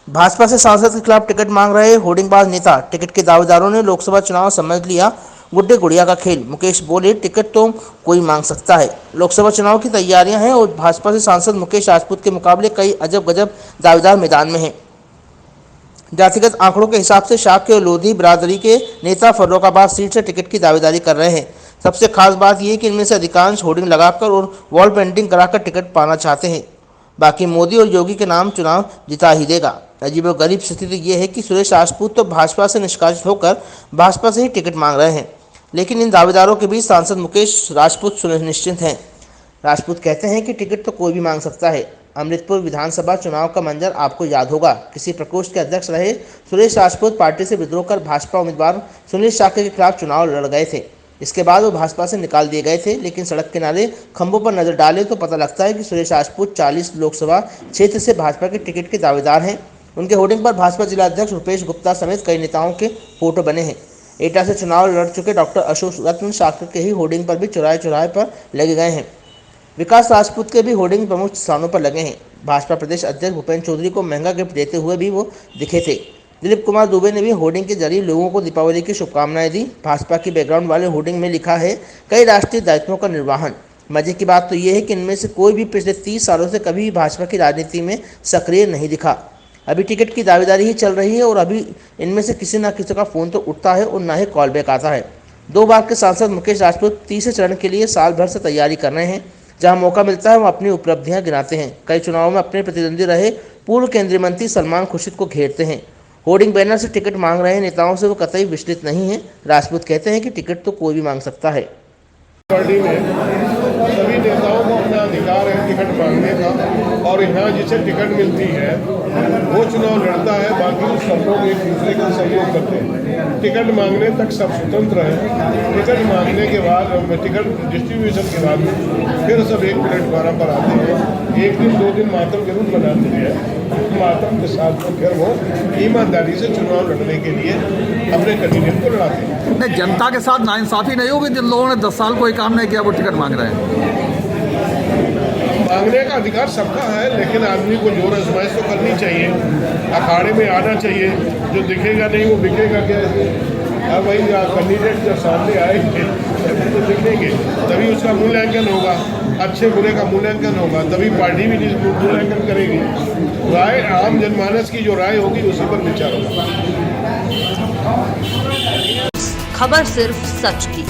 भाजपा से सांसद के खिलाफ टिकट मांग रहे होर्डिंगबाज नेता। टिकट के दावेदारों ने लोकसभा चुनाव समझ लिया गुड्डे गुड़िया का खेल। मुकेश बोले, टिकट तो कोई मांग सकता है। लोकसभा चुनाव की तैयारियां हैं और भाजपा से सांसद मुकेश राजपूत के मुकाबले कई अजब गजब दावेदार मैदान में हैं। जातिगत आंकड़ों के हिसाब से शाक्य और लोधी बिरादरी के नेता फर्रुखाबाद सीट से टिकट की दावेदारी कर रहे हैं। सबसे खास बात यह कि इनमें से अधिकांश होर्डिंग लगाकर और वॉल पेंटिंग कराकर टिकट पाना चाहते हैं। बाकी मोदी और योगी के नाम चुनाव जिता ही देगा। अजीबोगरीब स्थिति ये है कि सुरेश राजपूत तो भाजपा से निष्कासित होकर भाजपा से ही टिकट मांग रहे हैं, लेकिन इन दावेदारों के बीच सांसद मुकेश राजपूत सुनिश्चित हैं। राजपूत कहते हैं कि टिकट तो कोई भी मांग सकता है। अमृतपुर विधानसभा चुनाव का मंजर आपको याद होगा। किसी प्रकोष्ठ के अध्यक्ष रहे सुरेश राजपूत पार्टी से विद्रोह कर भाजपा उम्मीदवार सुनील शाक्य के खिलाफ चुनाव लड़ गए थे। इसके बाद वो भाजपा से निकाल दिए गए थे, लेकिन सड़क किनारे खंभों पर नजर डाले तो पता लगता है कि सुरेश राजपूत 40 लोकसभा क्षेत्र से भाजपा के टिकट के दावेदार हैं। उनके होर्डिंग पर भाजपा जिला अध्यक्ष रुपेश गुप्ता समेत कई नेताओं के फोटो बने हैं। एटा से चुनाव लड़ चुके डॉक्टर अशोक रत्न शाक्य के ही होर्डिंग पर भी चौराहे चौराहे पर लगे गए हैं। विकास राजपूत के भी होर्डिंग प्रमुख स्थानों पर लगे हैं। भाजपा प्रदेश अध्यक्ष भूपेंद्र चौधरी को महंगा गिफ्ट देते हुए भी वो दिखे थे। दिलीप कुमार दुबे ने भी होर्डिंग के जरिए लोगों को दीपावली की शुभकामनाएं दी। भाजपा की बैकग्राउंड वाले होर्डिंग में लिखा है, कई राष्ट्रीय दायित्वों का निर्वहन। मजे की बात तो ये है कि इनमें से कोई भी पिछले 30 सालों से कभी भी भाजपा की राजनीति में सक्रिय नहीं दिखा। अभी टिकट की दावेदारी ही चल रही है और अभी इनमें से किसी न किसी का फ़ोन तो उठता है और ना ही कॉल बैक आता है। 2 बार के सांसद मुकेश राजपूत तीसरे चरण के लिए साल भर से तैयारी कर रहे हैं। जहां मौका मिलता है वो अपनी उपलब्धियां गिनाते हैं। कई चुनावों में अपने प्रतिद्वंदी रहे पूर्व केंद्रीय मंत्री सलमान खुर्शीद को घेरते हैं। होर्डिंग बैनर से टिकट मांग रहे नेताओं से वो कतई विचलित नहीं है। राजपूत कहते हैं कि टिकट तो कोई भी मांग सकता है। पार्टी में सभी नेताओं को अपना अधिकार है टिकट मांगने का, और यहाँ जिसे टिकट मिलती है वो चुनाव लड़ता है, बाकी सब लोग एक दूसरे का सहयोग करते हैं। टिकट मांगने तक सब स्वतंत्र है। टिकट मांगने के बाद टिकट डिस्ट्रीब्यूशन के बाद फिर सब एक प्लेटफार्म पर आते हैं। 1 दिन 2 दिन मातम जरूर बनाते हैं। मातम के साथ तो फिर वो ईमानदारी से चुनाव लड़ने के लिए अपने कैंडिडेट को लड़ाते हैं। जनता के साथ नाइंसाफी नहीं होगी जिन लोगों ने 10 साल कोई काम नहीं किया वो टिकट मांग रहे हैं। मांगने का अधिकार सबका है, लेकिन आदमी को जोर आजमाइश तो करनी चाहिए। अखाड़े में आना चाहिए। जो दिखेगा नहीं वो बिकेगा कैसे? अब वही कैंडिडेट जब सामने आएंगे तो दिखेंगे, तभी उसका मूल्यांकन होगा। अच्छे बुरे का मूल्यांकन होगा, तभी पार्टी भी मूल्यांकन करेगी। राय आम जनमानस की जो राय होगी उसी पर विचार होगा। खबर सिर्फ सच की।